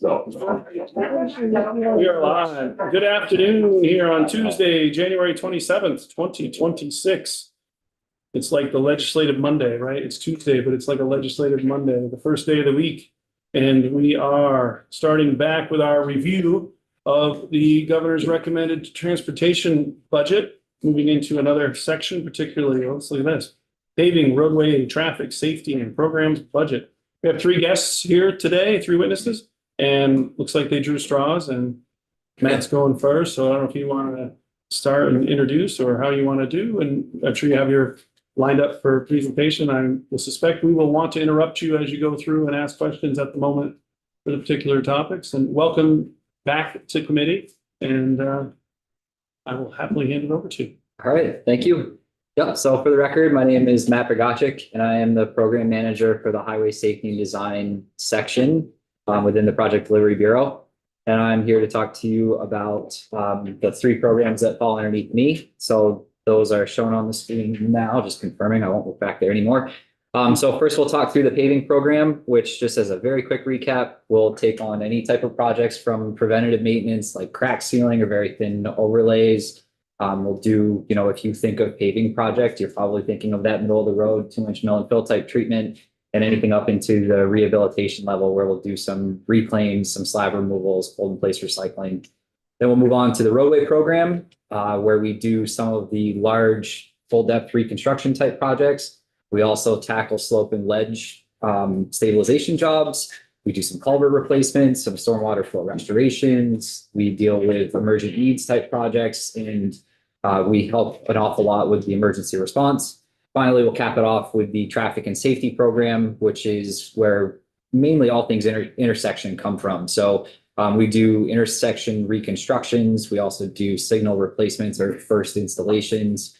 We are live. Good afternoon here on Tuesday, January 27th, 2026. It's like the legislative Monday, right? It's Tuesday, but it's like a legislative Monday, the first day of the week. And we are starting back with our review of the governor's recommended transportation budget, moving into another section, particularly, let's look at this, paving, roadway, traffic, safety, and programs budget. We have three guests here today, three witnesses. And looks like they drew straws and Matt's going first. So I don't know if you want to start and introduce or how you want to do. And I'm sure you have your lined up for presentation. I will suspect we will want to interrupt you as you go through and ask questions at the moment for the particular topics. And welcome back to committee. And I will happily hand it over to you. All right, thank you. Yep, so for the record, my name is Matt Bogacic, and I am the program manager for the Highway Safety and Design section within the Project Delivery Bureau. And I'm here to talk to you about the three programs that fall underneath me. So those are shown on the screen now, just confirming I won't look back there anymore. So first we'll talk through the paving program, which just as a very quick recap, will take on any type of projects from preventative maintenance like crack sealing or very thin overlays. We'll do, if you think of paving project, you're probably thinking of that middle of the road, 2-inch mill and fill type treatment, and anything up into the rehabilitation level where we'll do some reclaims, some slab removals, hold in place recycling. Then we'll move on to the roadway program, where we do some of the large full depth reconstruction type projects. We also tackle slope and ledge stabilization jobs. We do some culvert replacements, some stormwater flow restorations. We deal with emergent needs type projects, and we help an awful lot with the emergency response. Finally, we'll cap it off with the traffic and safety program, which is where mainly all things intersection come from. So we do intersection reconstructions. We also do signal replacements or first installations.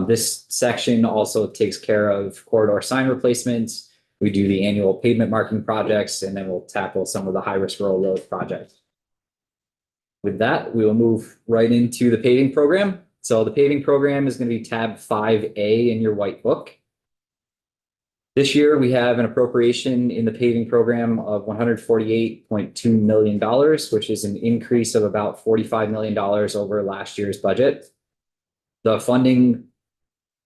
This section also takes care of corridor sign replacements. We do the annual pavement marking projects, and then we'll tackle some of the high-risk rural road projects. With that, we will move right into the paving program. So the paving program is going to be tab 5A in your white book. This year, we have an appropriation in the paving program of $148.2 million, which is an increase of about $45 million over last year's budget. The funding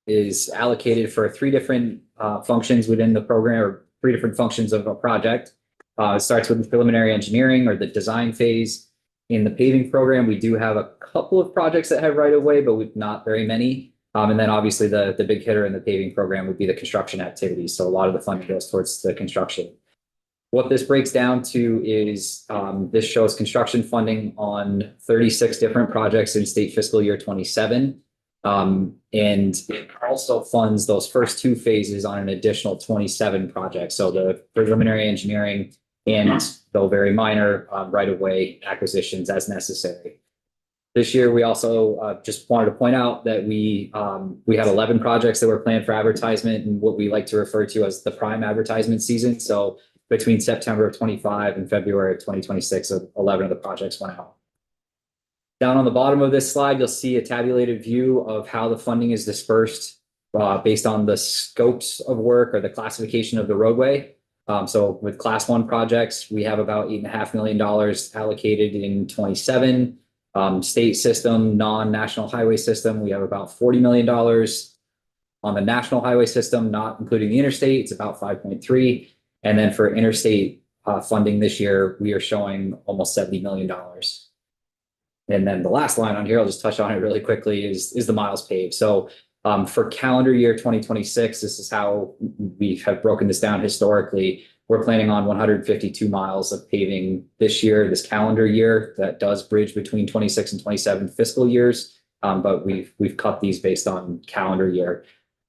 is allocated for three different functions within the program, or three different functions of a project. It starts with the preliminary engineering or the design phase. In the paving program, we do have a couple of projects that have right of way, but not very many. And then obviously the big hitter in the paving program would be the construction activities. So a lot of the funding goes towards the construction. What this breaks down to is this shows construction funding on 36 different projects in state fiscal year 27. And it also funds those first two phases on an additional 27 projects. So the preliminary engineering and though very minor right-of-way acquisitions as necessary. This year, we also just wanted to point out that we had 11 projects that were planned for advertisement and what we like to refer to as the prime advertisement season. So between September of 25 and February of 2026, 11 of the projects went out. Down on the bottom of this slide, you'll see a tabulated view of how the funding is dispersed based on the scopes of work or the classification of the roadway. So with class 1 projects, we have about $8.5 million allocated in 27. State system, non-national highway system, we have about $40 million. On the national highway system, not including the interstate, it's about 5.3. And then for interstate funding this year, we are showing almost $70 million. And then the last line on here, I'll just touch on it really quickly, is the miles paved. So for calendar year 2026, this is how we have broken this down historically. We're planning on 152 miles of paving this year, this calendar year. That does bridge between 26 and 27 fiscal years, but we've cut these based on calendar year.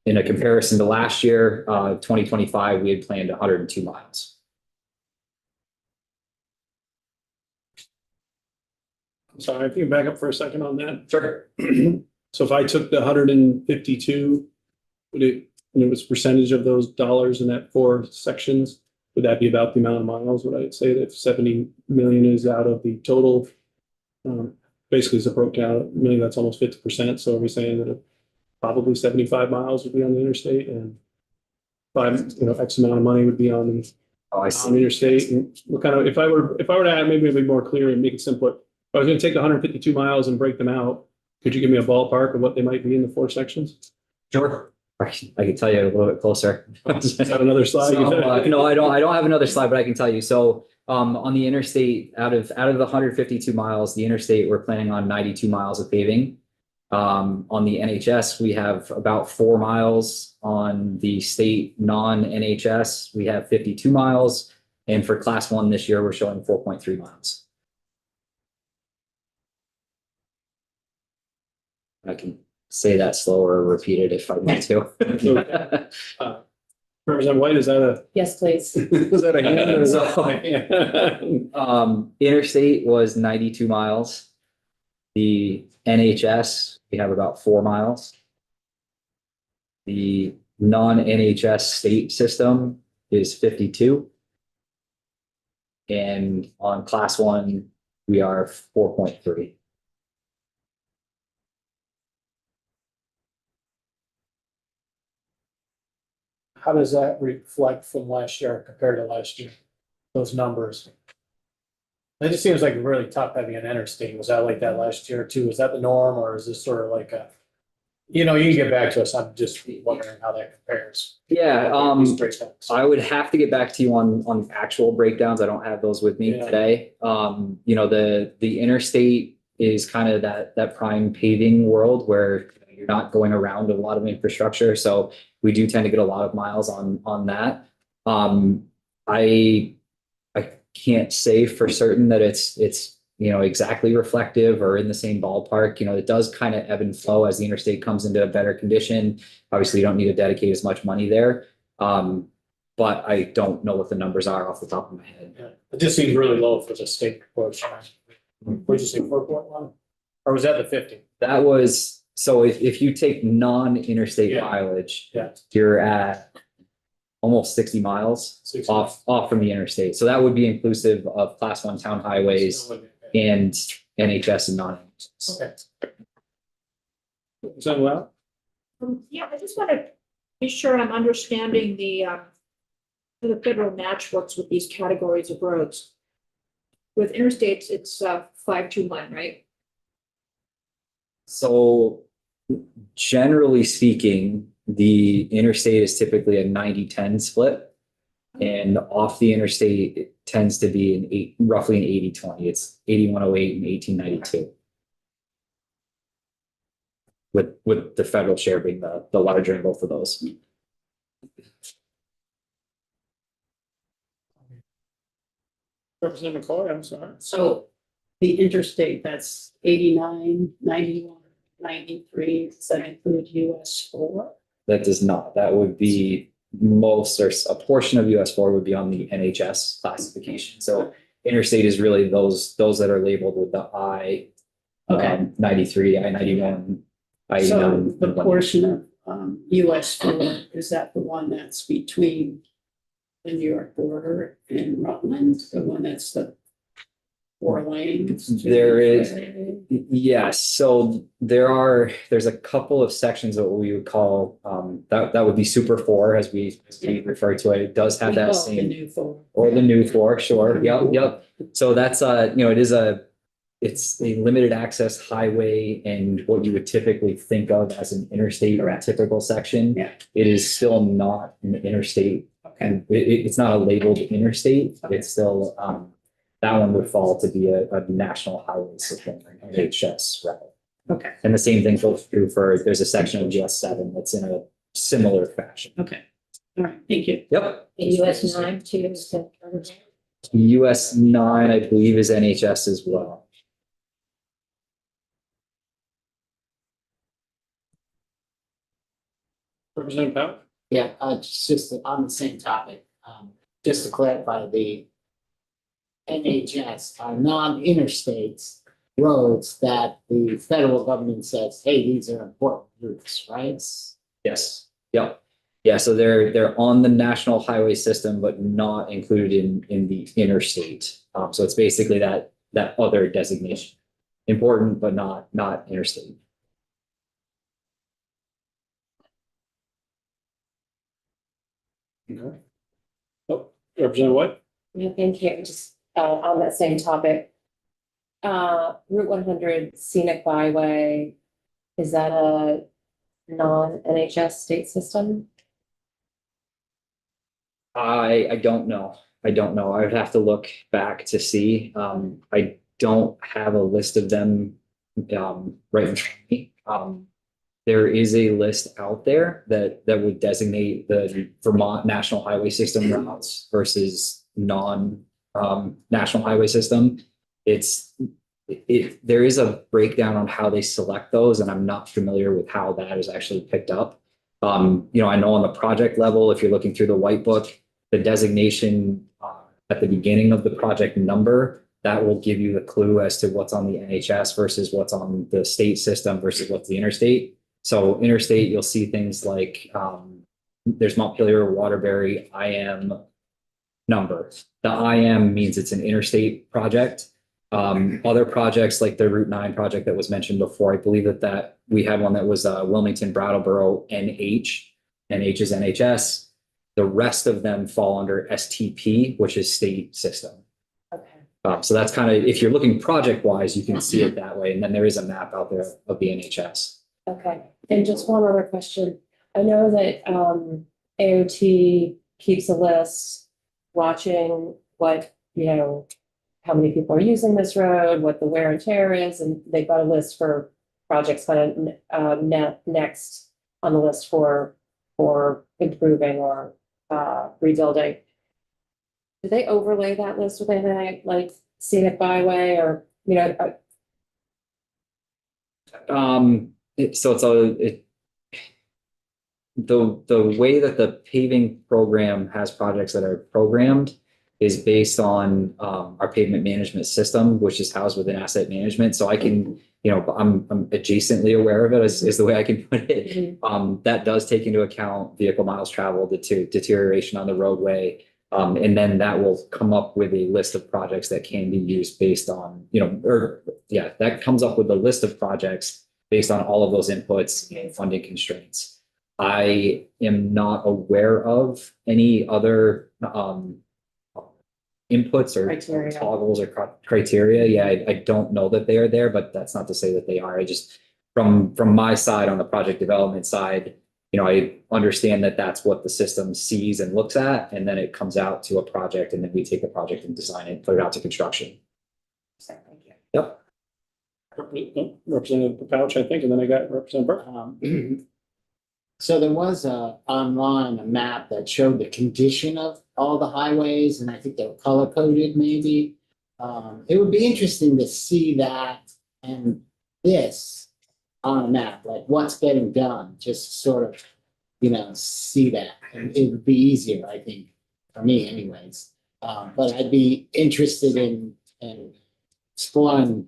In a comparison to last year, 2025, we had planned 102 miles. Sorry, if you can back up for a second on that. Sure. So if I took the 152, would it, and it was percentage of those dollars in that 4 sections, would that be about the amount of miles? Would I say that 70 million is out of the total? Basically, it's a broke down million, that's almost 50%. So are we saying that probably 75 miles would be on the interstate and X amount of money would be on the Oh, I on see. interstate, and what kind of, if I were to add, maybe it'd be more clear and make it simpler. If I was gonna take the 152 miles and break them out, could you give me a ballpark of what they might be in the four sections? Sure. I can tell you a little bit closer. Is that another slide? So, no, I don't have another slide, but I can tell you. So, on the interstate, out of the 152 miles, the interstate, we're planning on 92 miles of paving. On the NHS, we have about 4 miles. On the state non-NHS, we have 52 miles. And for class 1 this year, we're showing 4.3 miles. I can say that slower or repeat it if I need to. Representative White, is that a, Yes, please. is that a hand or is that? Interstate was 92 miles. The NHS, we have about 4 miles. The non-NHS state system is 52. And on class 1, we are 4.3. How does that reflect from last year compared to last year? Those numbers? It just seems like really top heavy on interstate. Was that like that last year too? Is that the norm or is this sort of like a? You know, you can get back to us. I'm just wondering how that compares. Yeah, These breakdowns. I would have to get back to you on actual breakdowns. I don't have those with me Yeah. today. You know, the interstate is kind of that prime paving world where you're not going around a lot of infrastructure. So we do tend to get a lot of miles on that. I can't say for certain that it's you know, exactly reflective or in the same ballpark. You know, it does kind of ebb and flow as the interstate comes into a better condition. Obviously, you don't need to dedicate as much money there. But I don't know what the numbers are off the top of my head. Yeah. It just seems really low for the state portion. Would you say 4.1? Or was that the 50? That was, so if you take non-interstate Yeah. mileage, Yeah. you're at almost 60 miles 60. off from the interstate. So that would be inclusive of class 1 town highways and NHS and non-NHS. Okay. Is that loud? Yeah, I just want to be sure I'm understanding the federal match works with these categories of roads. With interstates, it's 521, right? So generally speaking, the interstate is typically a 90-10 split. And off the interstate, it tends to be roughly an 80-20. It's 8108 and 1892. With the federal share being the larger in both of those. Representative McCoy, I'm sorry. So the interstate, that's 89, 91, 93. Does that include US 4? That does not. That would be most or a portion of US 4 would be on the NHS classification. So interstate is really those that are labeled with the I 93, I 91, I 89. So the portion of US 4, is that the one that's between the New York border and Rutland, the one that's the 4 lanes? There is, yes. So there's a couple of sections of what we would call, that would be super 4 as we refer to it. It does have that The same, new 4. or the new 4, sure. Yep. So that's you know, it's a limited access highway and what you would typically think of as an interstate or a Correct. typical section. Yeah. It is still not an interstate. Okay. And it's not a labeled interstate. Okay. It's still, that one would fall to be a national highway system, an NHS route. Okay, And the same thing goes through there's a section of US 7 that's in a similar fashion. okay. All right, thank you. Yep. US 9 too, is that covered? US 9, I believe, is NHS as well. Representative Powell? Yeah, just on the same topic, just to clarify, the NHS are non-interstates roads that the federal government says, hey, these are important routes, right? Yes. Yep. Yeah, so they're on the national highway system, but not included in the interstate. So it's basically that other designation. Important, but not interstate. Okay. Oh, Representative White? Yeah, thank you. Just on that same topic. Route 100 scenic byway, is that a non-NHS state system? I don't know. I don't know. I would have to look back to see. I don't have a list of them right in front of me. There is a list out there that would designate the Vermont National Highway System routes versus national highway system. There is a breakdown on how they select those, and I'm not familiar with how that is actually picked up. I know on the project level, if you're looking through the white book, the designation at the beginning of the project number, that will give you the clue as to what's on the NHS versus what's on the state system versus what's the interstate. So interstate, you'll see things like there's Montpelier, Waterbury, IM number. The IM means it's an interstate project. Other projects like the Route 9 project that was mentioned before, I believe that we had one that was Wilmington, Brattleboro, NH. NH is NHS. The rest of them fall under STP, which is state system. Okay. So that's kind of, if you're looking project wise, you can see it that way. And then there is a map out there of the NHS. Okay, and just one other question. I know that AOT keeps a list, watching what, how many people are using this road, what the wear and tear is, and they've got a list for projects kind of next on the list for improving or rebuilding. Do they overlay that list with anything like scenic byway or, The way that the paving program has projects that are programmed is based on our pavement management system, which is housed within asset management. So I can, I'm adjacently aware of it is the way I can put it. That does take into account vehicle miles traveled, deterioration on the roadway. And then that will come up with a list of projects that can be used based on, that comes up with a list of projects based on all of those inputs and funding constraints. I am not aware of any other inputs or Criteria. toggles or criteria. Yeah, I don't know that they are there, but that's not to say that they are. I just, from my side on the project development side, I understand that that's what the system sees and looks at, and then it comes out to a project, and then we take the project and design it, put it out to construction. thank you. Yep. Representative Pouch, I think, and then I got Representative Burke. So there was online a map that showed the condition of all the highways, and I think they were color coded maybe. It would be interesting to see that and this on a map, like what's getting done, just sort of, see that. And it would be easier, I think, for me anyways. But I'd be interested in exploring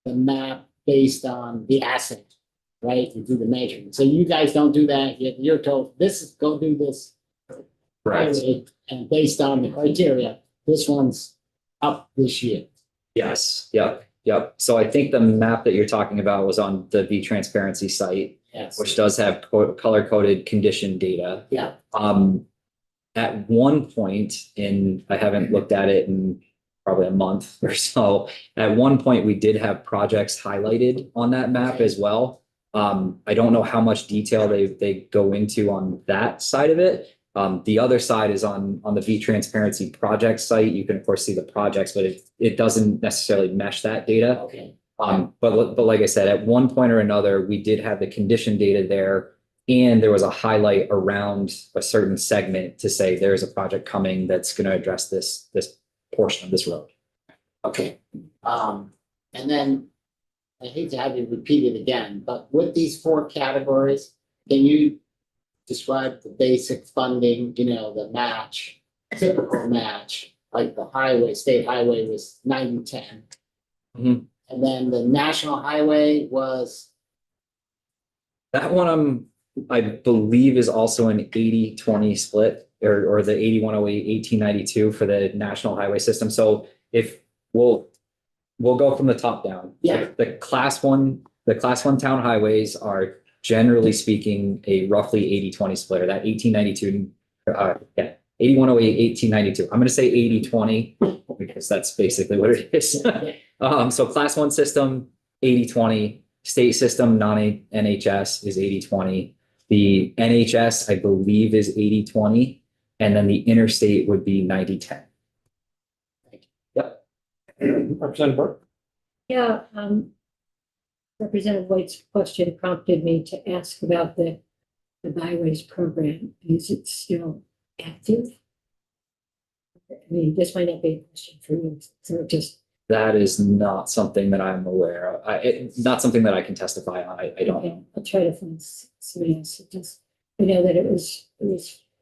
the map based on the asset, right? You do the measurement. So you guys don't do that. You're told go do this. Right. And based on the criteria, this one's up this year. Yes. Yep. So I think the map that you're talking about was on the V-Transparency site, Yes. which does have color-coded condition data. Yeah. At one point, I haven't looked at it in probably a month or so. At one point, we did have projects highlighted on that map Okay. as well. I don't know how much detail they go into on that side of it. The other side is on the V-Transparency project site. You can of course see the projects, but it doesn't necessarily mesh that data. Okay. But like I said, at one point or another, we did have the condition data there, and there was a highlight around a certain segment to say there's a project coming that's going to address this portion of this road. Okay. And then I hate to have you repeat it again, but with these 4 categories, can you describe the basic funding, the match, typical match, like the highway, state highway was 90-10. Mhm. And then the national highway was, That one I believe is also an 80-20 split, or the 8108, 1892 for the national highway system. So if we'll go from the top down. Yeah. The class one town highways are generally speaking a roughly 80-20 split, or that 1892 8108, 1892. I'm gonna say 80-20 because that's basically what it is. So class one system, 80-20, state system, non-NHS is 80-20. The NHS, I believe, is 80-20, and then the interstate would be 90-10. Yep. Representative Burke? Yeah, Representative White's question prompted me to ask about the byways program. Is it still active? I mean, this might not be a question for you, so just, That is not something that I'm aware of. Not something that I can testify on. I don't know. okay, I'll try to find somebody else. It just, I know that it was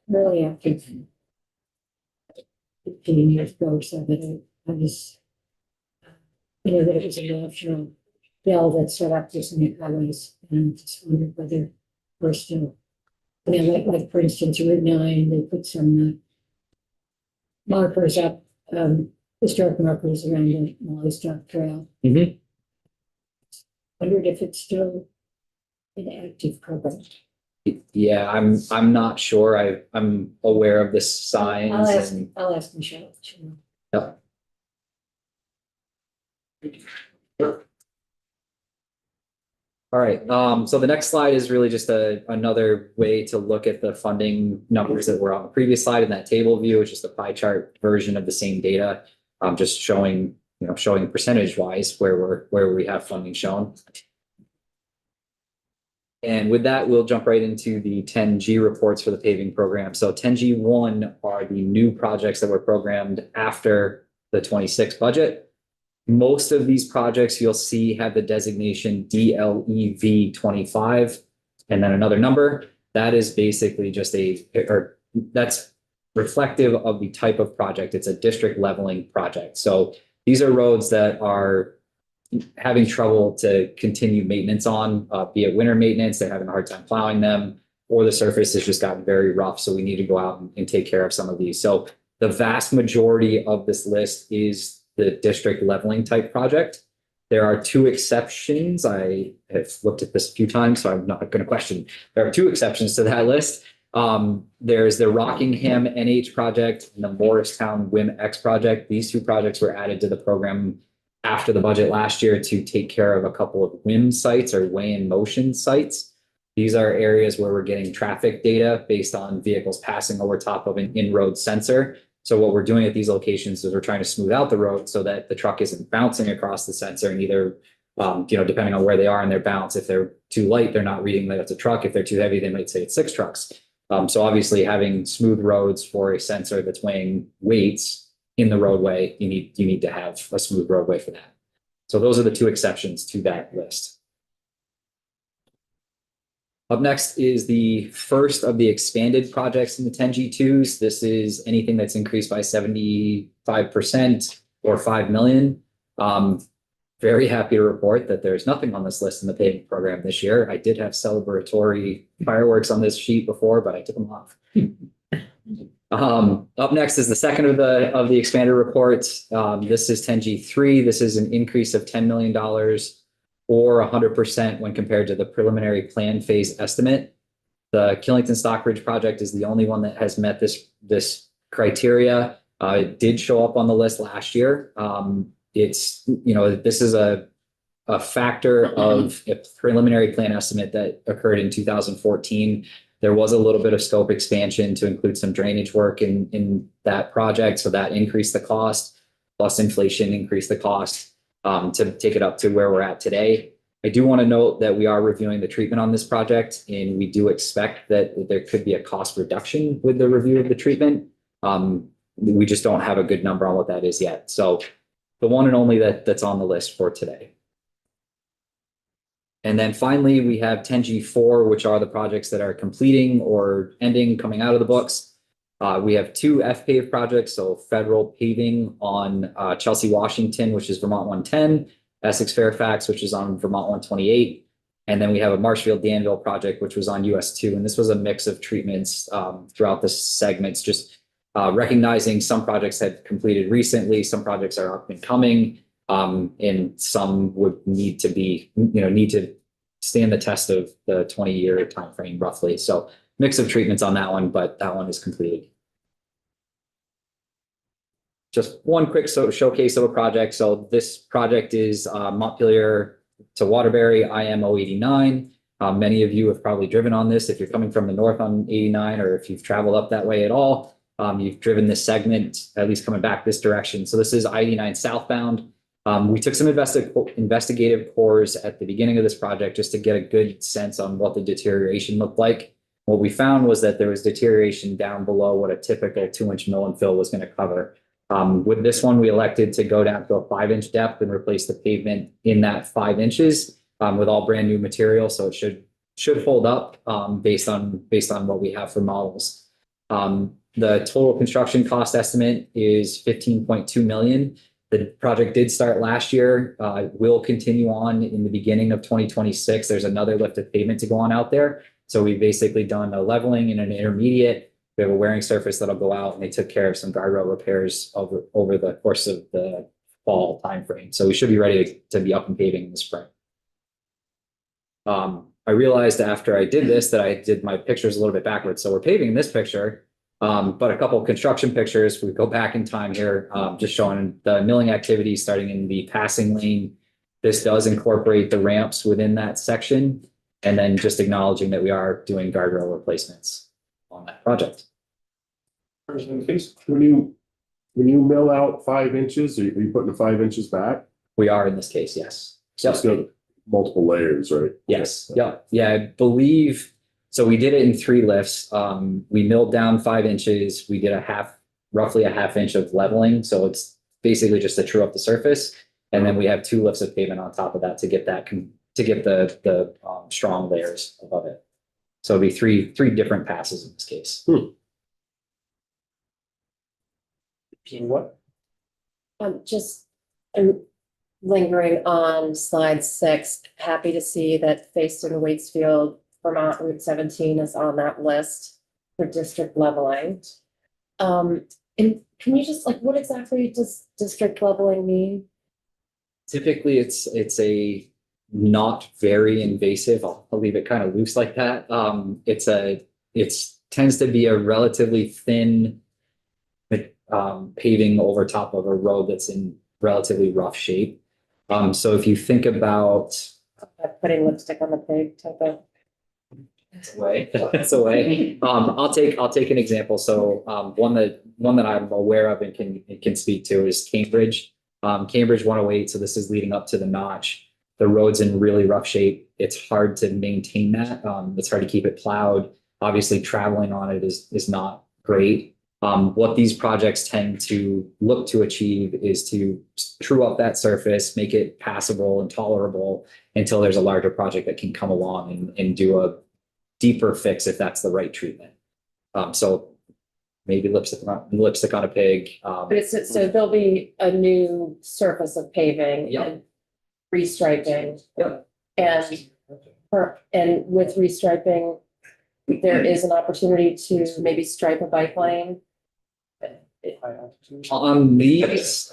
really active 15 years ago or so, that I was, I know that it was a national bill that set up this new highways, and I just wondered whether we're still, I mean, like for instance, Route 9, they put some markers up, historic markers around the Molly Stock Trail. Mhm. Wondered if it's still an active program. Yeah, I'm not sure. I'm aware of the signs and I'll ask Michelle. She'll know. yep. All right, so the next slide is really just another way to look at the funding numbers that were on the previous slide in that table view. It's just a pie chart version of the same data. Just showing, showing percentage wise where we have funding shown. And with that, we'll jump right into the 10G reports for the paving program. So 10G1 are the new projects that were programmed after the 26 budget. Most of these projects you'll see have the designation DLEV 25 and then another number. That is basically just that's reflective of the type of project. It's a district leveling project. So these are roads that are having trouble to continue maintenance on, be it winter maintenance, they're having a hard time plowing them, or the surface has just gotten very rough. So we need to go out and take care of some of these. So the vast majority of this list is the district leveling type project. There are two exceptions. I have looked at this a few times, so I'm not going to question. There are two exceptions to that list. There's the Rockingham NH project and the Morristown WIM X project. These two projects were added to the program after the budget last year to take care of a couple of WIM sites or weigh in motion sites. These are areas where we're getting traffic data based on vehicles passing over top of an in-road sensor. So what we're doing at these locations is we're trying to smooth out the road so that the truck isn't bouncing across the sensor and either, depending on where they are in their bounce, if they're too light, they're not reading that it's a truck. If they're too heavy, they might say it's 6 trucks. So obviously having smooth roads for a sensor that's weighing weights in the roadway, you need to have a smooth roadway for that. So those are the two exceptions to that list. Up next is the first of the expanded projects in the 10G2s. This is anything that's increased by 75% or 5 million. Very happy to report that there's nothing on this list in the paving program this year. I did have celebratory fireworks on this sheet before, but I took them off. Up next is the second of the expanded reports. This is 10G3. This is an increase of $10 million or 100% when compared to the preliminary plan phase estimate. The Killington Stockbridge project is the only one that has met this criteria. It did show up on the list last year. This is a factor of a preliminary plan estimate that occurred in 2014. There was a little bit of scope expansion to include some drainage work in that project. So that increased the cost, plus inflation increased the cost to take it up to where we're at today. I do want to note that we are reviewing the treatment on this project, and we do expect that there could be a cost reduction with the review of the treatment. We just don't have a good number on what that is yet. So the one and only that's on the list for today. And then finally, we have 10G4, which are the projects that are completing or ending, coming out of the books. We have 2 FPAVE projects, so federal paving on Chelsea, Washington, which is Vermont 110, Essex Fairfax, which is on Vermont 128. And then we have a Marshfield Danville project, which was on US 2. And this was a mix of treatments throughout the segments, just recognizing some projects had completed recently, some projects are up and coming, and some would need to stand the test of the 20-year timeframe roughly. So mix of treatments on that one, but that one is completed. just one quick showcase of a project. So this project is Montpelier to Waterbury, IMO 89. Many of you have probably driven on this if you're coming from the north on 89, or if you've traveled up that way at all. You've driven this segment, at least coming back this direction. So this is I-89 southbound. We took some investigative tours at the beginning of this project just to get a good sense on what the deterioration looked like. What we found was that there was deterioration down below what a typical 2-inch mill and fill was going to cover. With this one, we elected to go down to a 5-inch depth and replace the pavement in that 5 inches with all brand new material. So it should hold up based on what we have for models. The total construction cost estimate is 15.2 million. The project did start last year, will continue on in the beginning of 2026. There's another lift of pavement to go on out there. So we've basically done a leveling and an intermediate. We have a wearing surface that'll go out, and they took care of some guardrail repairs over the course of the fall timeframe. So we should be ready to be up and paving in the spring. I realized after I did this that I did my pictures a little bit backwards. So we're paving in this picture, but a couple of construction pictures. We go back in time here, just showing the milling activity starting in the passing lane. This does incorporate the ramps within that section, and then just acknowledging that we are doing guardrail replacements on that project. When you mill out 5 inches, are you putting the 5 inches back? We are in this case, yes. So it's got multiple layers, right? Yes, yeah, I believe, so we did it in 3 lifts. We milled down 5 inches. We did roughly a half inch of leveling. So it's basically just to true up the surface. And then we have 2 lifts of pavement on top of that to get the strong layers above it. So it'll be three different passes in this case. What? Just lingering on slide 6, happy to see that Facein Waitsfield, Vermont Route 17 is on that list for district leveling. And can you just what exactly does district leveling mean? Typically, it's a not very invasive. I'll leave it kind of loose like that. It tends to be a relatively thin paving over top of a road that's in relatively rough shape. So if you think about Putting lipstick on the pig type of. that's a way. I'll take an example. So one that I'm aware of and can speak to is Cambridge. Cambridge 108. So this is leading up to the notch. The road's in really rough shape. It's hard to maintain that. It's hard to keep it plowed. Obviously, traveling on it is not great. What these projects tend to look to achieve is to true up that surface, make it passable and tolerable until there's a larger project that can come along and do a deeper fix if that's the right treatment. So maybe lipstick on a pig. But so there'll be a new surface of paving Yep. and restriping. Yep. And with restriping, there is an opportunity to maybe stripe a bike lane. On these,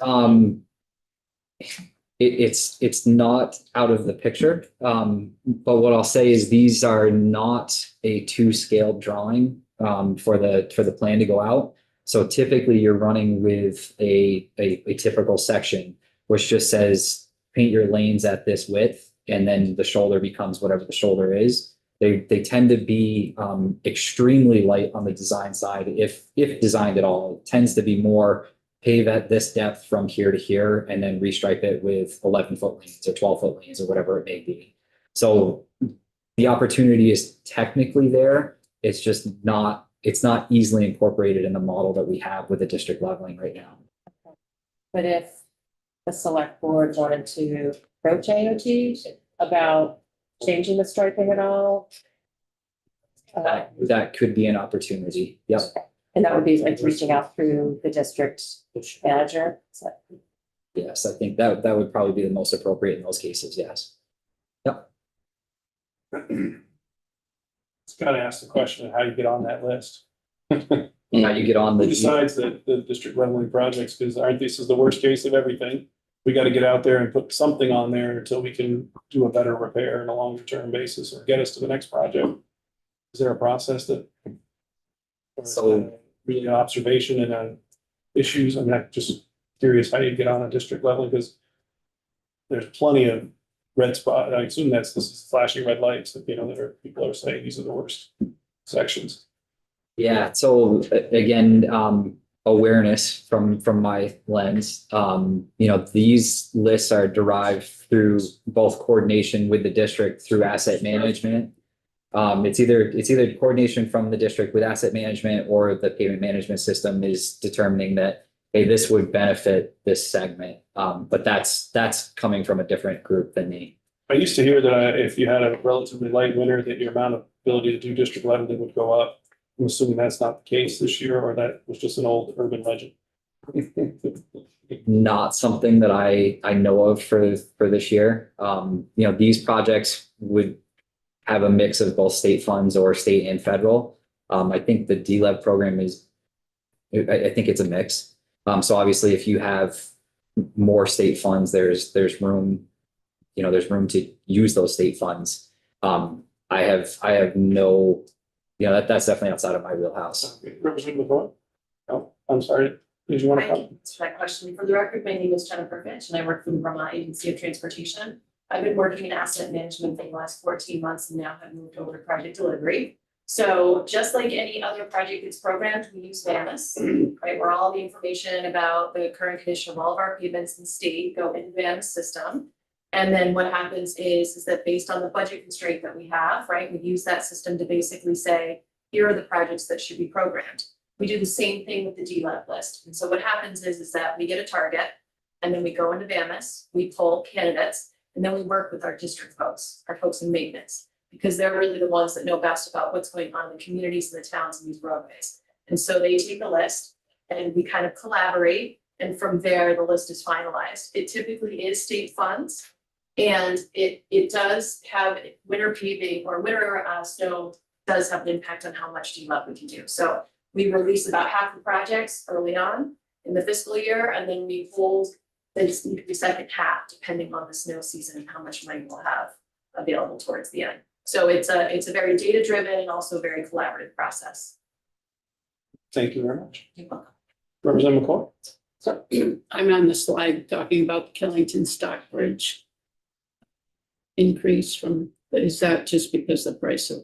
it's not out of the picture. But what I'll say is these are not a 2-scale drawing for the plan to go out. So typically you're running with a typical section which just says paint your lanes at this width, and then the shoulder becomes whatever the shoulder is. They tend to be extremely light on the design side, if designed at all. It tends to be more pave at this depth from here to here, and then restripe it with 11-foot lanes or 12-foot lanes or whatever it may be. So the opportunity is technically there. It's just not easily incorporated in the model that we have with the district leveling right now. But if the select board wanted to approach AOT about changing the striping at all. That could be an opportunity. Yep. And that would be reaching out through the district manager. Yes, I think that would probably be the most appropriate in those cases. Yes. Yep. It's got to ask the question of how you get on that list. How you get on Who decides the district leveling projects, because aren't these is the worst case of everything? We got to get out there and put something on there until we can do a better repair on a longer term basis or get us to the next project. Is there a process that? So really an observation and issues? I mean, I just curious how you get on a district level, because there's plenty of red spot. I assume this is flashing red lights that, people are saying these are the worst sections. Yeah, so again, awareness from my lens. These lists are derived through both coordination with the district through asset management. It's either coordination from the district with asset management, or the pavement management system is determining that, hey, this would benefit this segment. But that's coming from a different group than me. I used to hear that if you had a relatively light winter, that your amount of ability to do district leveling would go up. I'm assuming that's not the case this year, or that was just an old urban legend. Not something that I know of for this year. These projects would have a mix of both state funds or state and federal. I think the DLEV program I think it's a mix. So obviously, if you have more state funds, there's room, there's room to use those state funds. I have no, that's definitely outside of my wheelhouse. Representative McCoy? Oh, I'm sorry. Did you want to come? Thanks for that question. For the record, my name is Jennifer Fitch and I work for the Vermont Agency of Transportation. I've been working in asset management for the last 14 months and now have moved over to project delivery. So just like any other project that's programmed, we use VAMIS, right? Where all the information about the current condition of all of our pavements in the state go into the VAMIS system. And then what happens is that based on the budget constraint that we have, right, we use that system to basically say, here are the projects that should be programmed. We do the same thing with the DLEV list. And so what happens is that we get a target and then we go into VAMIS, we pull candidates, and then we work with our district folks, our folks in maintenance, because they're really the ones that know best about what's going on in the communities and the towns and these roadways. And so they take a list and we kind of collaborate. And from there, the list is finalized. It typically is state funds. And it does have winter paving or winter snow does have an impact on how much DLEV we can do. So we release about half the projects early on in the fiscal year, and then we hold the second half depending on the snow season and how much money we'll have available towards the end. So it's a very data driven and also very collaborative process. Thank you very much. You're welcome. Representative McCoy? So I'm on the slide talking about the Killington Stockbridge increase is that just because the price of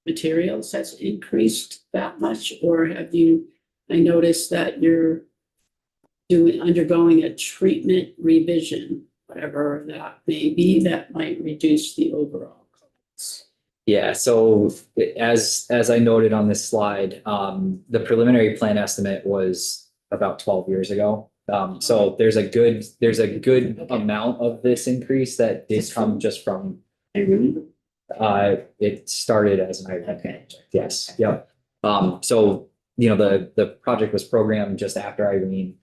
materials has increased that much, or I noticed that you're undergoing a treatment revision, whatever that may be, that might reduce the overall costs. Yeah, so as I noted on this slide, the preliminary plan estimate was about 12 years ago. So there's a good amount of this increase that did come just from, it started as an Irene project. Yes, yep. So, the project was programmed just after Irene.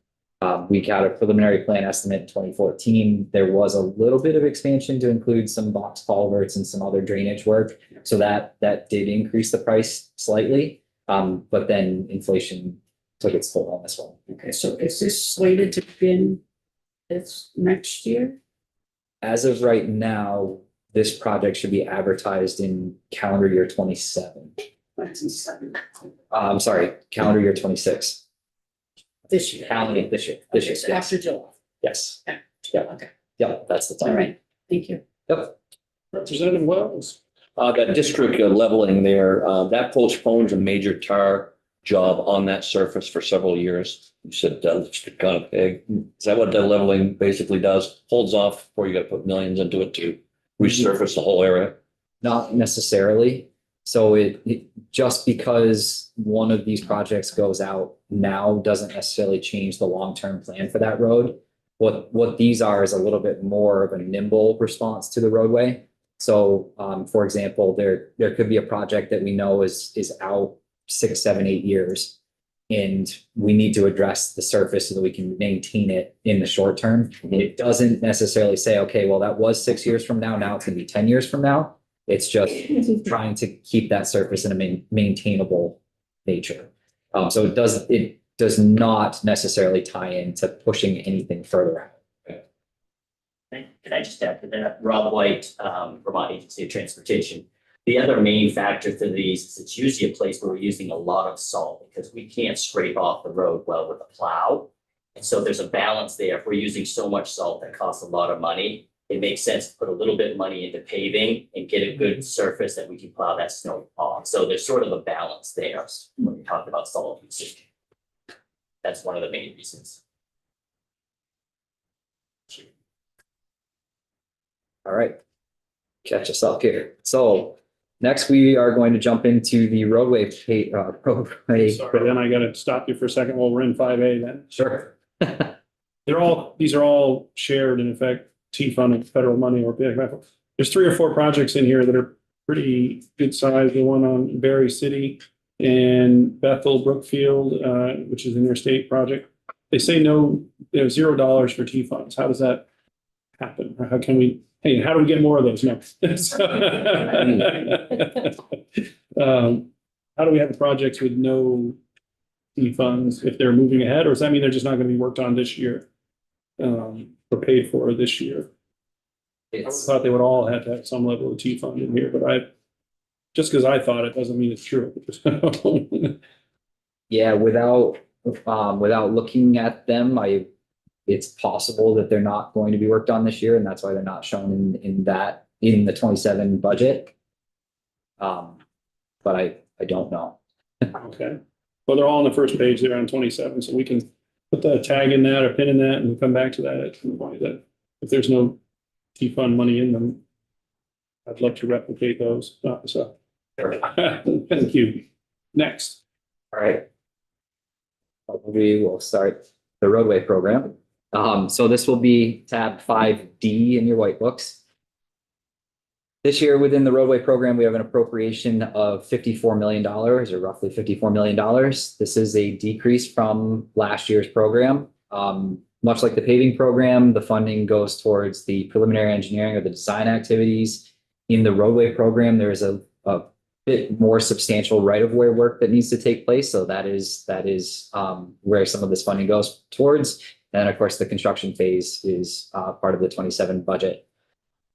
We got a preliminary plan estimate in 2014. There was a little bit of expansion to include some box culverts and some other drainage work. So that did increase the price slightly. But then inflation took its toll on this one. Okay, so is this slated to begin this next year? As of right now, this project should be advertised in calendar year 27. I'm sorry, calendar year 26. This year. Calendar this year. Okay, so after July. Yes. Yeah. Yep. Okay, Yep. That's the time. all right, thank you. Yep. Representative Wells? That district leveling there, that postpones a major tar job on that surface for several years. You said district kind of pig. Is that what the leveling basically does? Holds off before you got to put millions into it to resurface the whole area? Not necessarily. So it just because one of these projects goes out now doesn't necessarily change the long-term plan for that road. What these are is a little bit more of a nimble response to the roadway. So for example, there could be a project that we know is out 6, 7, 8 years. And we need to address the surface so that we can maintain it in the short term. It doesn't necessarily say, okay, well, that was 6 years from now. Now it's going to be 10 years from now. It's just trying to keep that surface in a maintainable nature. So it does not necessarily tie into pushing anything further out. Can I just add to that? Rob White, Vermont Agency of Transportation. The other main factor to these is it's usually a place where we're using a lot of salt because we can't scrape off the road well with a plow. And so there's a balance there. If we're using so much salt that costs a lot of money, it makes sense to put a little bit of money into paving and get a good surface that we can plow that snow on. So there's sort of a balance there when we talk about salt usage. That's one of the main reasons. All right. Catch us up here. So next we are going to jump into the roadway roadway. Sorry, then I gotta stop you for a second while we're in 5A then. Sure. These are all shared in effect, T-fund and federal money or there's 3 or 4 projects in here that are pretty good size. The one on Berry City and Bethel Brookfield, which is an interstate project. They say no, $0 for T-funds. How does that happen? Or how can we, hey, how do we get more of those? No. How do we have projects with no T-funds if they're moving ahead, or does that mean they're just not gonna be worked on this year? Or paid for this year? I thought they would all have to have some level of T-fund in here, but just because I thought it doesn't mean it's true. Yeah, without looking at them, it's possible that they're not going to be worked on this year, and that's why they're not shown in the 27 budget. But I don't know. Okay, well, they're all on the first page there on 27, so we can put the tag in that or pin in that and we'll come back to that at some point. That if there's no T-fund money in them, I'd love to replicate those. So, thank you. Next. All right. We will start the roadway program. So this will be tab 5D in your white books. This year within the roadway program, we have an appropriation of $54 million or roughly $54 million. This is a decrease from last year's program. Much like the paving program, the funding goes towards the preliminary engineering or the design activities. In the roadway program, there is a bit more substantial right-of-way work that needs to take place. So that is where some of this funding goes towards. And of course, the construction phase is part of the 27 budget.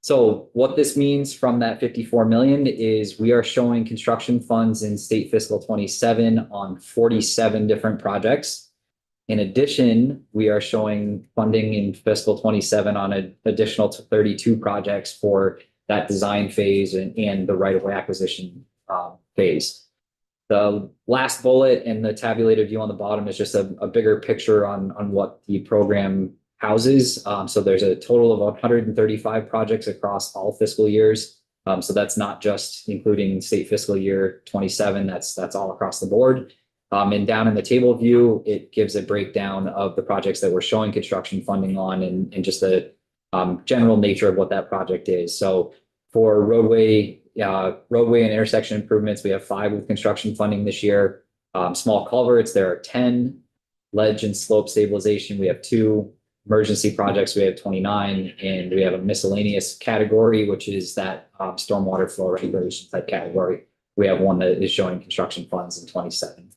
So what this means from that 54 million is we are showing construction funds in state fiscal 27 on 47 different projects. In addition, we are showing funding in fiscal 27 on an additional 32 projects for that design phase and the right-of-way acquisition phase. The last bullet and the tabulated view on the bottom is just a bigger picture on what the program houses. So there's a total of 135 projects across all fiscal years. So that's not just including state fiscal year 27, that's all across the board. And down in the table view, it gives a breakdown of the projects that we're showing construction funding on and just the general nature of what that project is. So for roadway and intersection improvements, we have 5 with construction funding this year. Small culverts, there are 10. Ledge and slope stabilization, we have 2. Emergency projects, we have 29, and we have a miscellaneous category, which is that stormwater flow regulation type category. We have one that is showing construction funds in 27.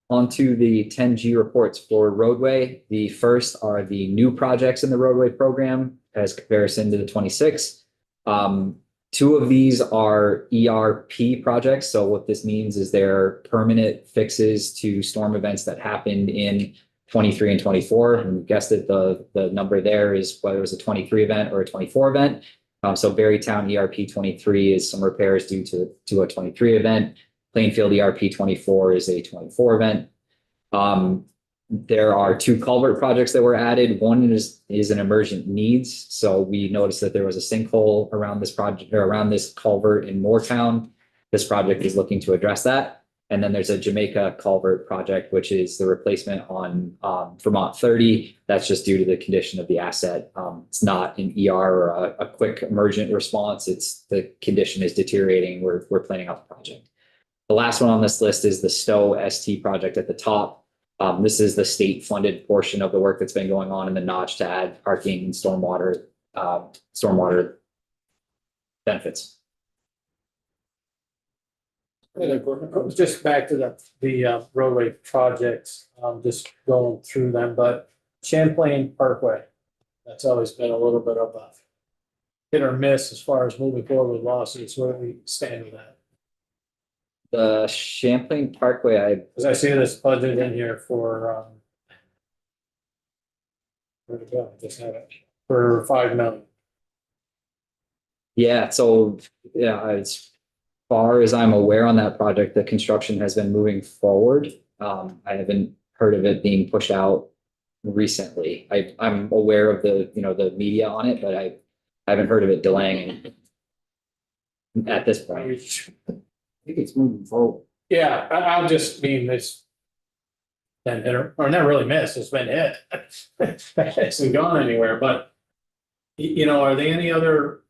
Onto the 10G reports for roadway. The first are the new projects in the roadway program as comparison to the 26. 2 of these are ERP projects. So what this means is they're permanent fixes to storm events that happened in 23 and 24. And you guessed it, the number there is whether it was a 23 event or a 24 event. So Berrytown ERP 23 is some repairs due to a 23 event. Plainfield ERP 24 is a 24 event. There are 2 culvert projects that were added. One is an emergent needs. So we noticed that there was a sinkhole around this project or around this culvert in Moortown. This project is looking to address that. And then there's a Jamaica culvert project, which is the replacement on Vermont 30. That's just due to the condition of the asset. It's not an ER or a quick emergent response. It's the condition is deteriorating. We're planning out the project. The last one on this list is the Stowe ST project at the top. This is the state funded portion of the work that's been going on in the notch to add parking and stormwater benefits. Just back to the roadway projects, just going through them, but Champlain Parkway, that's always been a little bit of a hit or miss as far as moving forward with lawsuits. Where do we stand with that? The Champlain Parkway, Cause I see this budget in here for, where'd it go? I just had it, for 5 million. yeah, so, yeah, as far as I'm aware on that project, the construction has been moving forward. I haven't heard of it being pushed out recently. I'm aware of the, the media on it, but I haven't heard of it delaying at this point. I think it's moving forward. Yeah, I'll just mean this. Been hit or not really missed, it's been hit. It hasn't gone anywhere, but. Are there any other,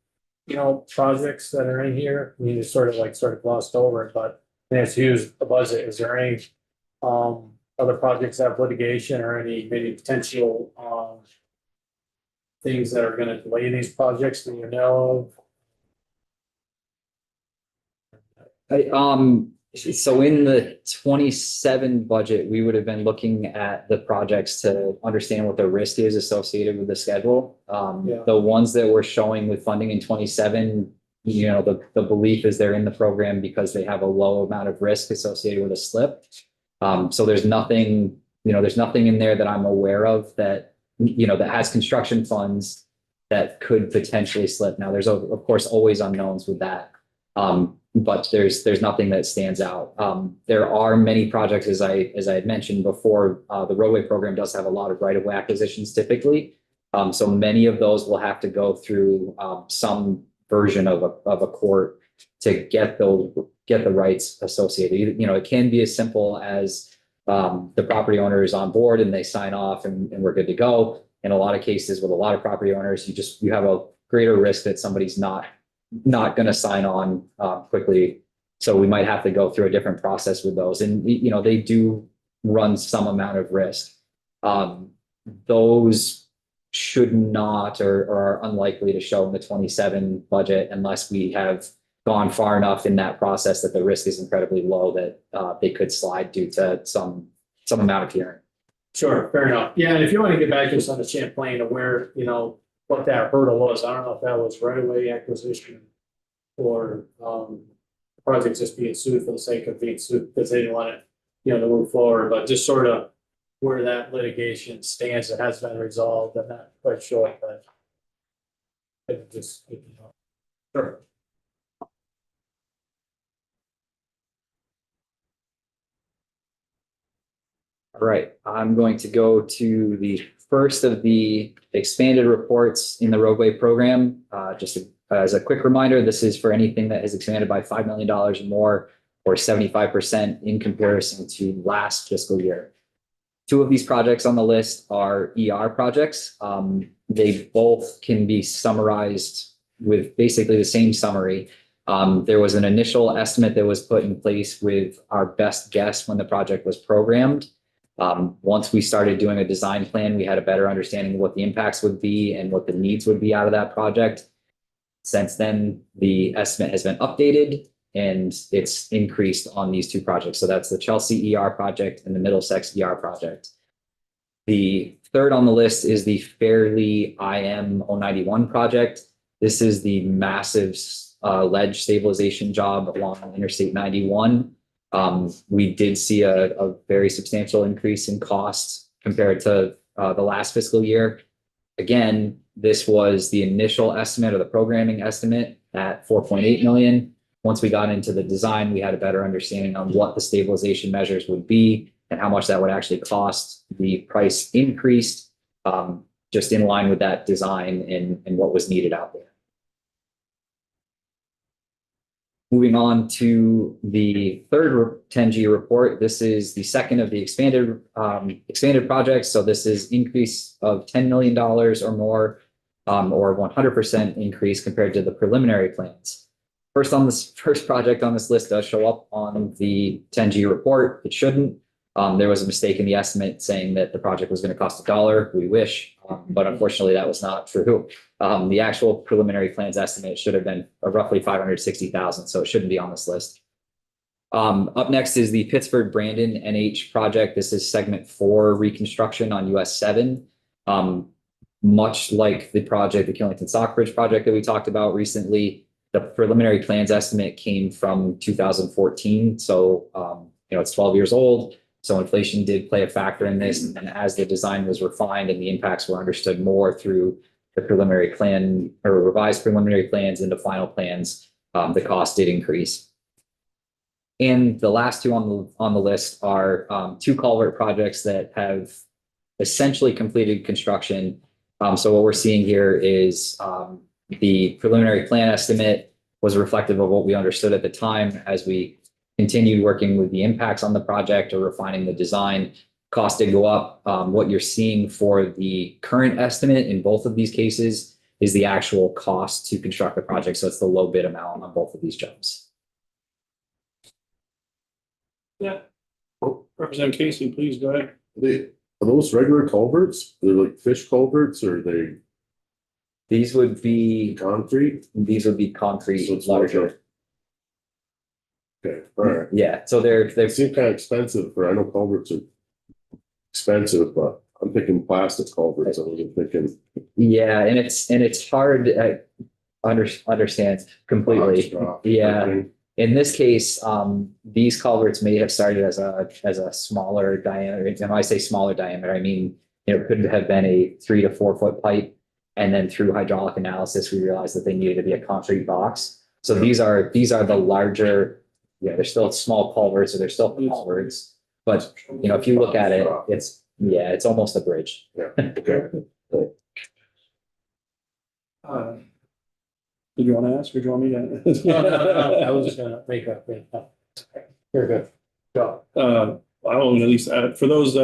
projects that are in here? I mean, it's sort of glossed over it, but it's used the budget. Is there any other projects that have litigation or any maybe potential things that are gonna delay these projects that you know of? So in the 27 budget, we would have been looking at the projects to understand what the risk is associated with the schedule. Yeah. The ones that we're showing with funding in 27, the belief is they're in the program because they have a low amount of risk associated with a slip. So there's nothing in there that I'm aware of that, that has construction funds that could potentially slip. Now, there's of course always unknowns with that. But there's nothing that stands out. There are many projects, as I had mentioned before, the roadway program does have a lot of right-of-way acquisitions typically. So many of those will have to go through some version of a court to get the rights associated. It can be as simple as the property owner is on board and they sign off and we're good to go. In a lot of cases with a lot of property owners, you have a greater risk that somebody's not going to sign on quickly. So we might have to go through a different process with those. And, they do run some amount of risk. Those should not or are unlikely to show in the 27 budget unless we have gone far enough in that process that the risk is incredibly low that they could slide due to some amount of hearing. Sure, fair enough. Yeah, and if you want to get back to us on the Champlain of where, what that hurdle was, I don't know if that was right-of-way acquisition or project just being sued for the sake of being sued because they didn't want it, to move forward, but just sort of where that litigation stands, it has been resolved. I'm not quite sure, but it just, Sure. All right, I'm going to go to the first of the expanded reports in the roadway program. Just as a quick reminder, this is for anything that has expanded by $5 million or more, or 75% in comparison to last fiscal year. Two of these projects on the list are ER projects. They both can be summarized with basically the same summary. There was an initial estimate that was put in place with our best guess when the project was programmed. Once we started doing a design plan, we had a better understanding of what the impacts would be and what the needs would be out of that project. Since then, the estimate has been updated and it's increased on these two projects. So that's the Chelsea ER project and the Middlesex ER project. The third on the list is the Fairleigh IM 091 project. This is the massive ledge stabilization job along Interstate 91. We did see a very substantial increase in costs compared to the last fiscal year. Again, this was the initial estimate or the programming estimate at 4.8 million. Once we got into the design, we had a better understanding on what the stabilization measures would be and how much that would actually cost. The price increased just in line with that design and what was needed out there. Moving on to the third 10G report. This is the second of the expanded projects. So this is increase of $10 million or more, or 100% increase compared to the preliminary plans. First project on this list does show up on the 10G report. It shouldn't. There was a mistake in the estimate saying that the project was going to cost $1. We wish, but unfortunately that was not true. The actual preliminary plans estimate should have been roughly 560,000, so it shouldn't be on this list. Up next is the Pittsford Brandon NH project. This is segment 4 reconstruction on US 7. Much like the project, the Killington Stockbridge project that we talked about recently, the preliminary plans estimate came from 2014, so it's 12 years old. So inflation did play a factor in this, and as the design was refined and the impacts were understood more through the preliminary plan or revised preliminary plans into final plans, the cost did increase. And the last two on the list are two culvert projects that have essentially completed construction. So what we're seeing here is the preliminary plan estimate was reflective of what we understood at the time. As we continued working with the impacts on the project or refining the design, cost did go up. What you're seeing for the current estimate in both of these cases is the actual cost to construct the project. So it's the low bid amount on both of these jobs. Yeah. Representative Casey, please go ahead. Are those regular culverts? They're like fish culverts, or are they These would be concrete? concrete, So it's larger. Okay, all right. Yeah, so they're They seem kind of expensive, I know culverts are expensive, but I'm thinking plastic culverts. I wasn't thinking. yeah, and it's hard to understand completely. Yeah. In this case, these culverts may have started as a smaller diameter. And when I say smaller diameter, I mean, it could have been a 3 to 4 foot pipe. And then through hydraulic analysis, we realized that they needed to be a concrete box. So these are the larger, they're still small culverts, or they're still culverts. But, if you look at it, it's almost a bridge. Yeah, okay. Did you want to ask or do you want me to? No, I was just gonna make up. You're good. Go. I will at least add, for those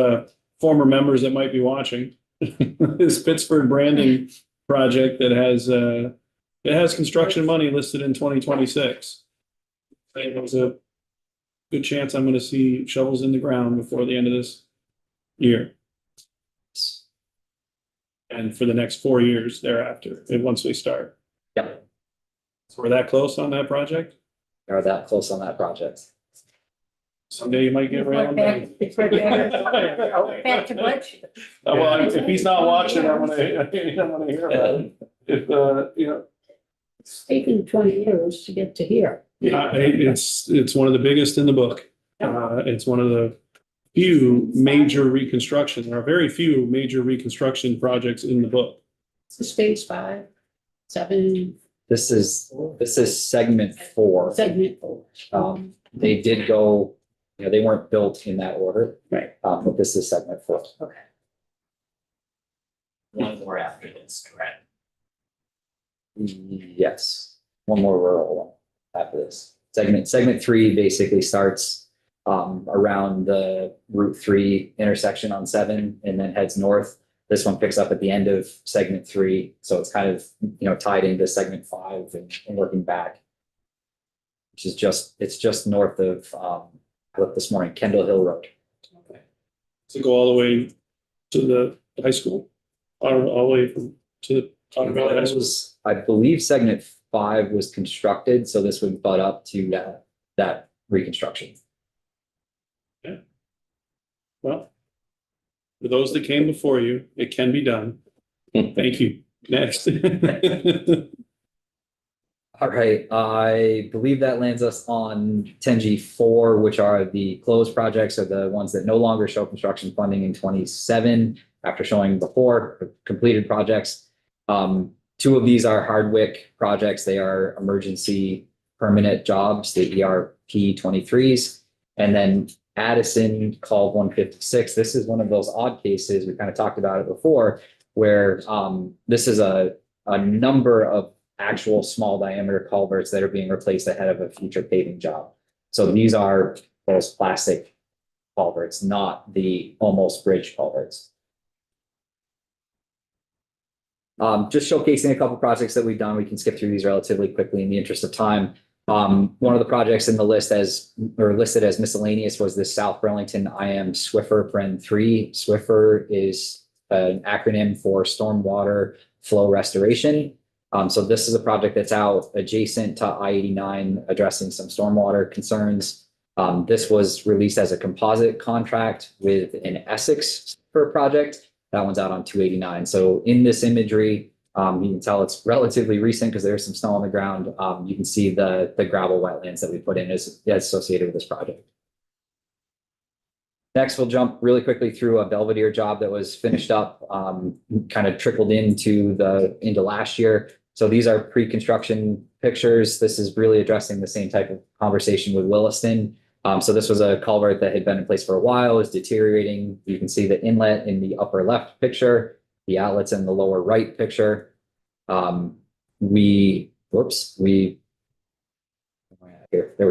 former members that might be watching, this Pittsburgh branding project that has it has construction money listed in 2026. There's a good chance I'm going to see shovels in the ground before the end of this year. And for the next 4 years thereafter, and once we start. Yep. So we're that close on that project? Are that close on that project. Someday you might get around. Back to Butch. Well, if he's not watching, I'm gonna hear about it. If, It's taken 20 years to get to here. it's one of the biggest in the book. It's one of the few major reconstruction. There are very few major reconstruction projects in the book. So stage 5, 7, This is segment 4. segment 4. They did go, they weren't built in that order. Right. But this is segment 4. Okay. One more after this, correct? Yes, one more rural one after this. Segment 3 basically starts around the Route 3 intersection on 7 and then heads north. This one picks up at the end of segment 3, so it's kind of tied into segment 5 and working back, which is just north of I looked this morning, Kendall Hill Road. To go all the way to the high school, or all the way to the Otter Valley High School. I believe segment 5 was constructed, so this would butt up to that reconstruction. Well, for those that came before you, it can be done. Thank you. Next. All right, I believe that lands us on 10G4, which are the closed projects, or the ones that no longer show construction funding in 27 after showing before completed projects. 2 of these are Hardwick projects. They are emergency permanent jobs, the ERP 23s. And then Addison called 156. This is one of those odd cases, we kind of talked about it before, where this is a number of actual small diameter culverts that are being replaced ahead of a future paving job. So these are those plastic culverts, not the almost bridge culverts. Just showcasing a couple projects that we've done. We can skip through these relatively quickly in the interest of time. One of the projects in the list listed as miscellaneous was this South Burlington IM Swiffer Pren 3. Swiffer is an acronym for Stormwater Flow Restoration. So this is a project that's out adjacent to I-89, addressing some stormwater concerns. This was released as a composite contract with an Essex for a project. That one's out on 289. So in this imagery, You can tell it's relatively recent because there's some snow on the ground. You can see the gravel wetlands that we put in as associated with this project. Next, we'll jump really quickly through a Belvedere job that was finished up, kind of trickled into last year. So these are pre-construction pictures. This is really addressing the same type of conversation with Williston. So this was a culvert that had been in place for a while, is deteriorating. You can see the inlet in the upper left picture, the outlets in the lower right picture. There we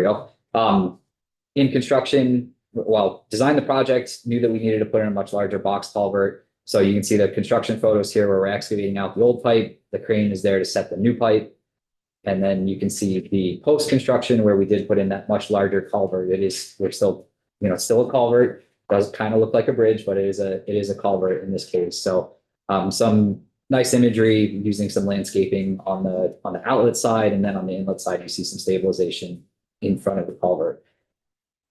go. In construction, designed the project, knew that we needed to put in a much larger box culvert. So you can see the construction photos here where we're excavating out the old pipe. The crane is there to set the new pipe. And then you can see the post-construction where we did put in that much larger culvert. We're still, it's still a culvert. Does kind of look like a bridge, but it is a culvert in this case. So some nice imagery using some landscaping on the outlet side, and then on the inlet side, you see some stabilization in front of the culvert.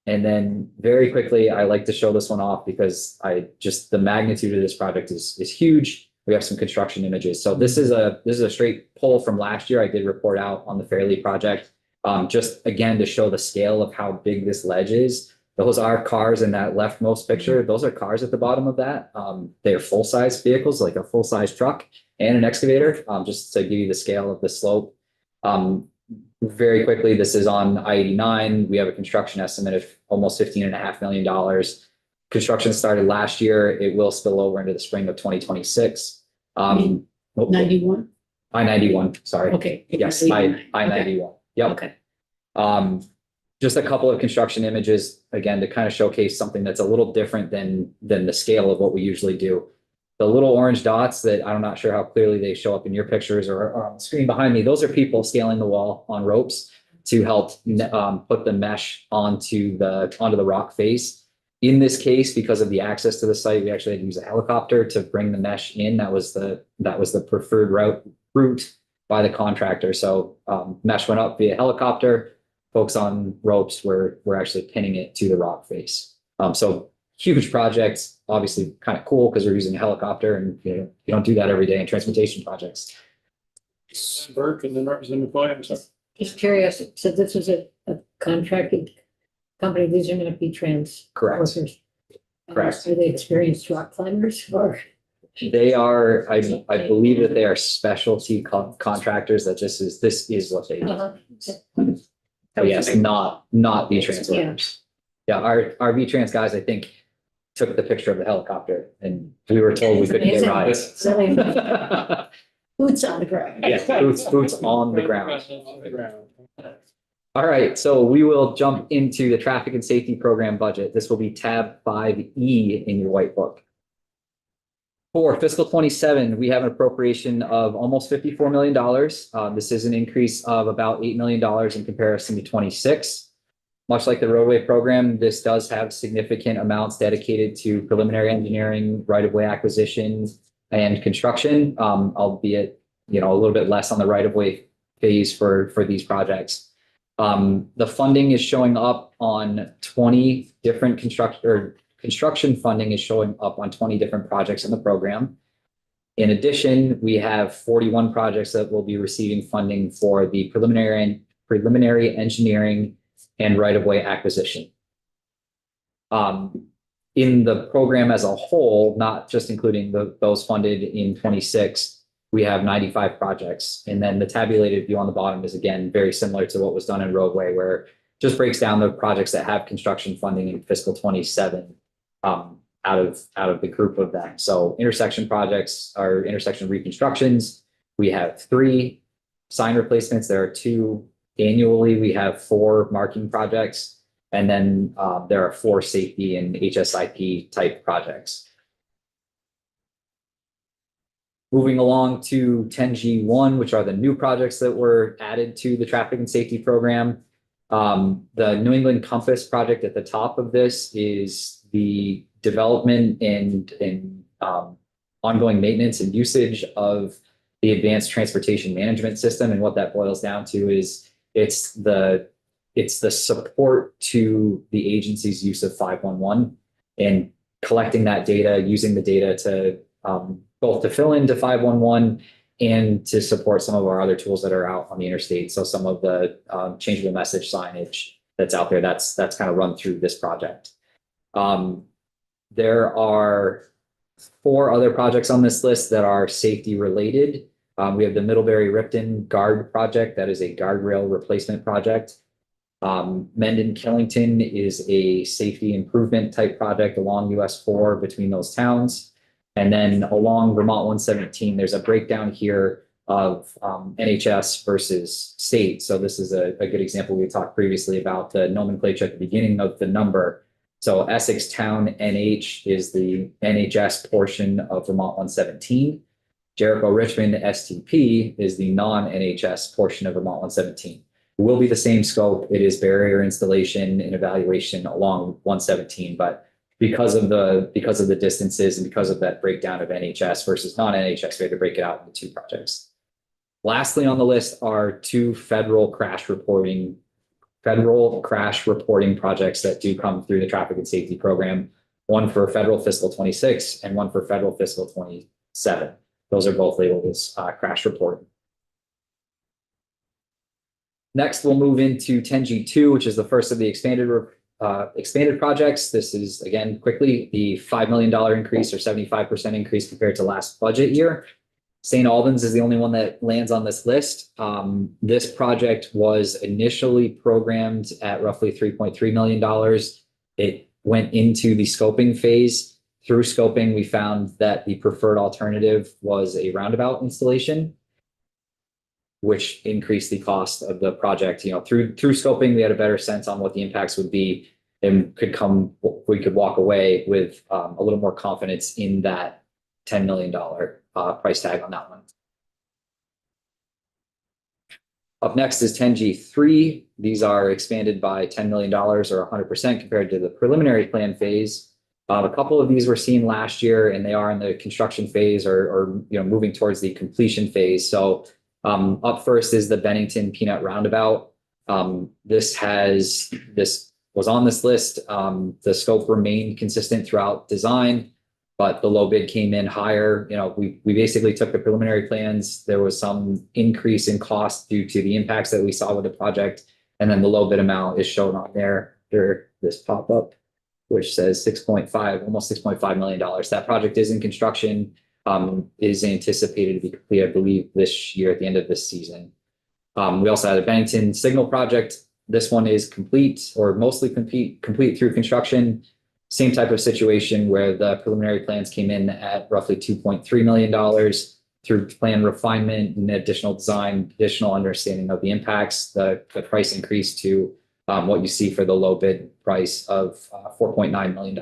And then very quickly, I like to show this one off because the magnitude of this project is huge. We have some construction images. So this is a straight pull from last year. I did report out on the Fairleigh project, just again to show the scale of how big this ledge is. Those are cars in that leftmost picture. Those are cars at the bottom of that. They're full-size vehicles, like a full-size truck and an excavator, just to give you the scale of the slope. Very quickly, this is on I-89. We have a construction estimate of almost $15.5 million. Construction started last year. It will spill over into the spring of 2026. 91? I-91, sorry. Okay. Yes, I-91. Yep. Okay. Just a couple of construction images, again, to kind of showcase something that's a little different than the scale of what we usually do. The little orange dots that I'm not sure how clearly they show up in your pictures or on the screen behind me, those are people scaling the wall on ropes to help put the mesh onto the rock face. In this case, because of the access to the site, we actually had to use a helicopter to bring the mesh in. That was the preferred route by the contractor. So mesh went up via helicopter. Folks on ropes were actually pinning it to the rock face. So huge projects, obviously kind of cool because we're using a helicopter, and you don't do that every day in transportation projects. Burke and then Representative McCoy, I'm sorry. Just curious, so this is a contracted company, these are not V-Trans Correct. workers? Correct. Are they experienced rock climbers or? They are, I believe that they are specialty contractors that this is what they do. Uh-huh. Oh, yes, not V-Trans workers. Yeah, our V-Trans guys, I think, took the picture of the helicopter and we were told we couldn't get rides. Really? Boots on the ground. Yes, boots on the ground. All right, so we will jump into the traffic and safety program budget. This will be tab 5E in your white book. For fiscal 27, we have an appropriation of almost $54 million. This is an increase of about $8 million in comparison to 26. Much like the roadway program, this does have significant amounts dedicated to preliminary engineering, right-of-way acquisition, and construction, albeit, a little bit less on the right-of-way phase for these projects. The funding is showing up on 20 different construction funding is showing up on 20 different projects in the program. In addition, we have 41 projects that will be receiving funding for the preliminary engineering and right-of-way acquisition. In the program as a whole, not just including those funded in 26, we have 95 projects. And then the tabulated view on the bottom is, again, very similar to what was done in roadway, where it just breaks down the projects that have construction funding in fiscal 27 out of the group of them. So intersection projects are intersection reconstructions. We have 3 sign replacements. There are 2 annually. We have 4 marking projects. And then there are 4 safety and HSIP type projects. Moving along to 10G1, which are the new projects that were added to the traffic and safety program. The New England Compass project at the top of this is the development and ongoing maintenance and usage of the advanced transportation management system. And what that boils down to is it's the support to the agency's use of 511 and collecting that data, using the data to both to fill into 511 and to support some of our other tools that are out on the interstate. So some of the changeable message signage that's out there, that's kind of run through this project. There are 4 other projects on this list that are safety related. We have the Middlebury-Ripton Guard project. That is a guardrail replacement project. Mendon-Killington is a safety improvement type project along US 4 between those towns. And then along Vermont 117, there's a breakdown here of NHS versus state. So this is a good example. We talked previously about the nomenclature at the beginning of the number. So Essex Town NH is the NHS portion of Vermont 117. Jericho Richmond STP is the non-NHS portion of Vermont 117. It will be the same scope. It is barrier installation and evaluation along 117, but because of the distances and because of that breakdown of NHS versus non-NHS, we had to break it out into 2 projects. Lastly on the list are 2 federal crash reporting projects that do come through the traffic and safety program, one for federal fiscal 26 and one for federal fiscal 27. Those are both labeled as crash reporting. Next, we'll move into 10G2, which is the first of the expanded projects. This is, again, quickly, the $5 million increase or 75% increase compared to last budget year. St. Albans is the only one that lands on this list. This project was initially programmed at roughly $3.3 million. It went into the scoping phase. Through scoping, we found that the preferred alternative was a roundabout installation, which increased the cost of the project. You know, through scoping, we had a better sense on what the impacts would be, and we could walk away with a little more confidence in that $10 million price tag on that one. Up next is 10G3. These are expanded by $10 million or 100% compared to the preliminary plan phase. A couple of these were seen last year, and they are in the construction phase or moving towards the completion phase. So up first is the Bennington Peanut Roundabout. This was on this list. The scope remained consistent throughout design, but the low bid came in higher. We basically took the preliminary plans. There was some increase in cost due to the impacts that we saw with the project, and then the low bid amount is shown on there. This pop-up, which says almost $6.5 million. That project is in construction. Is anticipated to be complete, I believe, this year at the end of this season. We also had a Bennington Signal project. This one is complete or mostly complete through construction. Same type of situation where the preliminary plans came in at roughly $2.3 million. Through plan refinement and additional design, additional understanding of the impacts, the price increased to what you see for the low bid price of $4.9 million.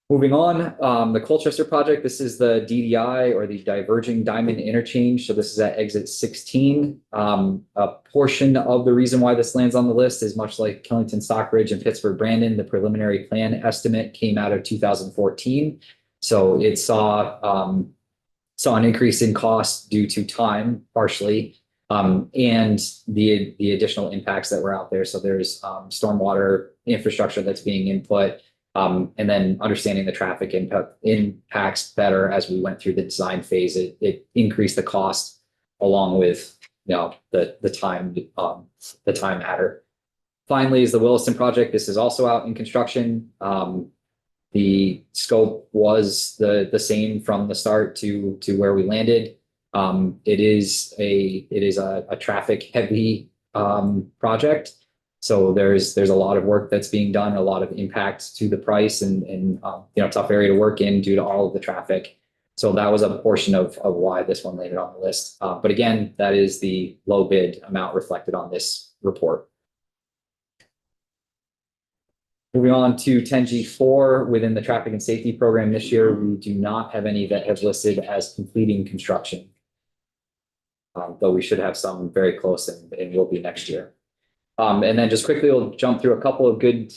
Moving on, the Colchester project, this is the DDI or the Diverging Diamond Interchange. So this is at exit 16. A portion of the reason why this lands on the list is much like Killington Stockbridge and Pittsburgh Brandon, the preliminary plan estimate came out of 2014. So it saw an increase in cost due to time partially, and the additional impacts that were out there. So there's stormwater infrastructure that's being input. And then understanding the traffic impacts better as we went through the design phase, it increased the cost along with the time matter. Finally is the Williston project. This is also out in construction. The scope was the same from the start to where we landed. It is a traffic heavy project. So there's a lot of work that's being done, a lot of impact to the price and tough area to work in due to all of the traffic. So that was a portion of why this one landed on the list. But again, that is the low bid amount reflected on this report. Moving on to 10G4 within the traffic and safety program this year, we do not have any that have listed as completing construction. Though we should have some very close and will be next year. And then just quickly, we'll jump through a couple of good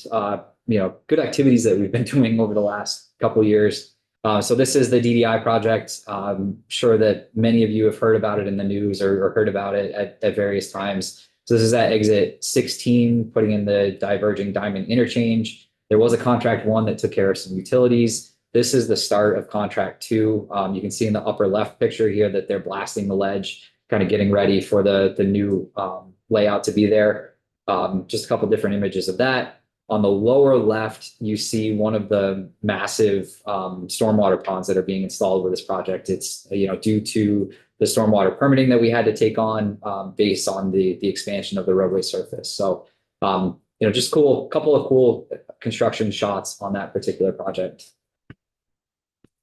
activities that we've been doing over the last couple of years. So this is the DDI project. I'm sure that many of you have heard about it in the news or heard about it at various times. So this is at exit 16, putting in the Diverging Diamond Interchange. There was a contract one that took care of some utilities. this is the start of contract 2. You can see in the upper left picture here that they're blasting the ledge, kind of getting ready for the new layout to be there. Just a couple different images of that. On the lower left, you see one of the massive stormwater ponds that are being installed with this project. It's, due to the stormwater permitting that we had to take on based on the expansion of the roadway surface. So, just couple of cool construction shots on that particular project.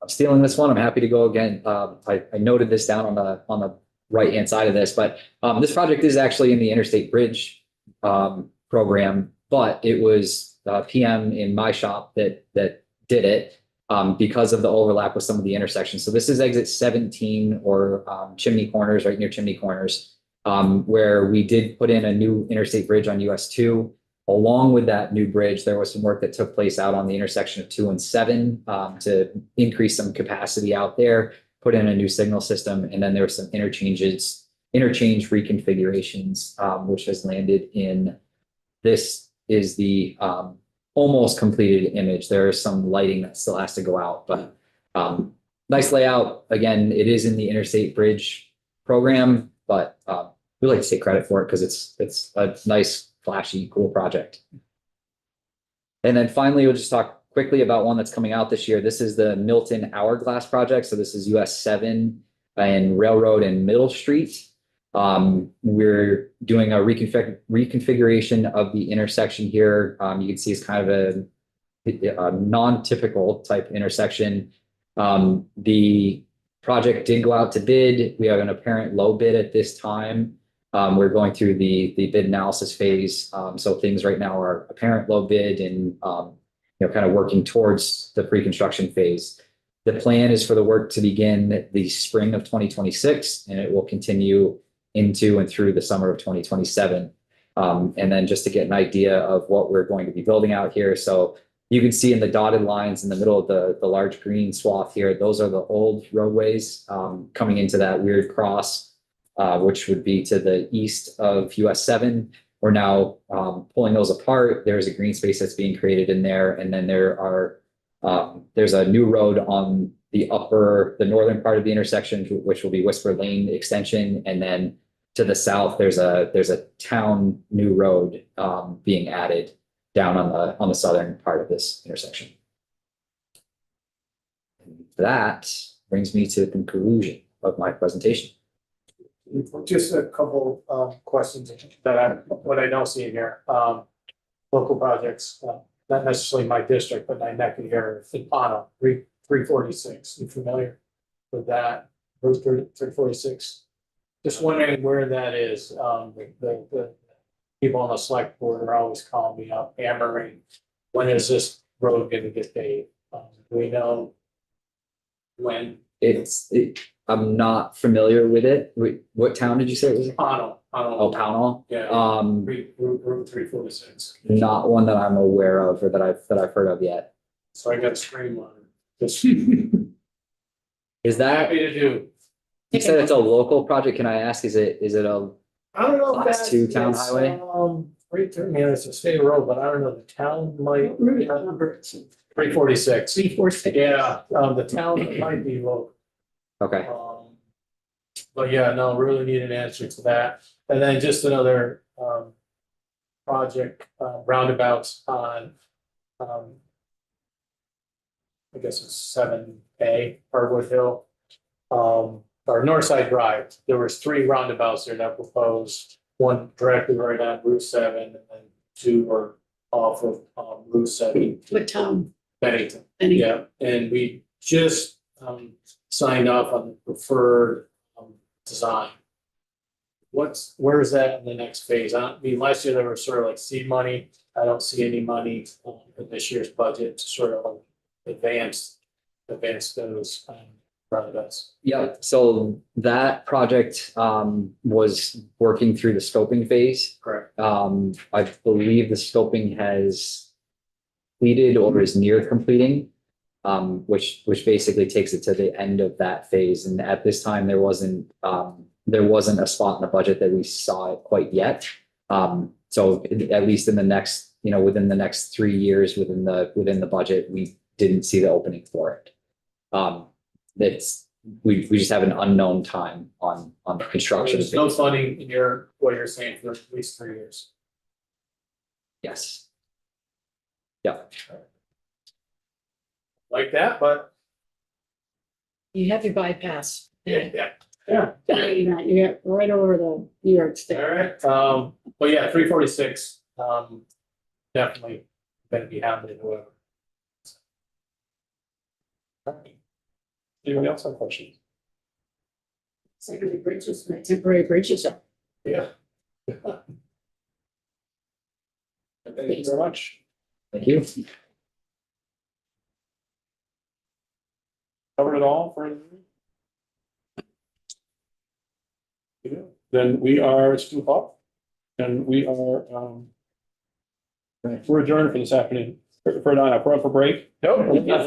I'm stealing this one. I'm happy to go again. I noted this down on the right-hand side of this, but this project is actually in the Interstate Bridge program, but it was PM in my shop that did it because of the overlap with some of the intersections. So this is exit 17 or Chimney Corners, right near Chimney Corners, where we did put in a new interstate bridge on US 2. Along with that new bridge, there was some work that took place out on the intersection of 2 and 7 to increase some capacity out there, put in a new signal system, and then there were some interchange reconfigurations, which has landed in this is the almost completed image. There is some lighting that still has to go out, but nice layout. Again, it is in the Interstate Bridge program, but we like to take credit for it because it's a nice, flashy, cool project. And then finally, we'll just talk quickly about one that's coming out this year. This is the Milton Hourglass project. So this is US 7 and Railroad and Middle Street. We're doing a reconfiguration of the intersection here. You can see it's kind of a non-typical type intersection. The project did go out to bid. We have an apparent low bid at this time. We're going through the bid analysis phase. So things right now are apparent low bid and kind of working towards the pre-construction phase. The plan is for the work to begin the spring of 2026, and it will continue into and through the summer of 2027. And then just to get an idea of what we're going to be building out here. So you can see in the dotted lines in the middle of the large green swath here, those are the old roadways coming into that weird cross, which would be to the east of US 7. We're now pulling those apart. There's a green space that's being created in there. And then there's a new road on the northern part of the intersection, which will be Whisper Lane Extension. And then to the south, there's a town new road being added down on the southern part of this intersection. And that brings me to the conclusion of my presentation. Just a couple questions that what I don't see in here. Local projects, not necessarily my district, but my neck of the area, Fipano, 346. You familiar with that? Route 346. Just wondering where that is. The people on the select board are always calling me up, hammering. When is this road going to get paved? Do we know when? I'm not familiar with it. What town did you say it was? Pownell. Oh, Pownell. Yeah. Route 346. Not one that I'm aware of or that I've heard of yet. So I got a screen on it. Is that? Happy to do. You said it's a local project. Can I ask? Is it a? I don't know. If Class that's 2 town it's, highway? It's a state road, but I don't know. The town might. 346. 346. Yeah, the town might be local. Okay. But yeah, no, really need an answer to that. And then just another project, roundabouts on I guess it's 7A, Hardwood Hill. Or Northside Drive. There was 3 roundabouts there that proposed, one directly right on Route 7, and then 2 were off of Route 7. What town? Bennington. Bennington. Yeah, and we just signed off on the preferred design. Where is that in the next phase? I mean, last year there was sort of like seed money. I don't see any money in this year's budget to sort of advance those roundabouts. Yeah, so that project was working through the scoping phase. Correct. I believe the scoping has completed or is near completing, which basically takes it to the end of that phase. And at this time, there wasn't a spot in the budget that we saw it quite yet. So at least in the next, within the next 3 years within the budget, we didn't see the opening for it. We just have an unknown time on the construction. There's no funding in what you're saying for at least 3 years. Yes. Yeah. Like that, but You have your bypass. yeah. You're right over the New York State. All right, but yeah, 346, definitely gonna be happening, whoever. Anyone else have questions? Secondary bridges, my temporary bridges up. Yeah. Thank you very much. Thank you. Covered it all for. Yeah, then we are, it's 2:00. And we are, we're adjourned for this afternoon, we're up for break. Nope. No.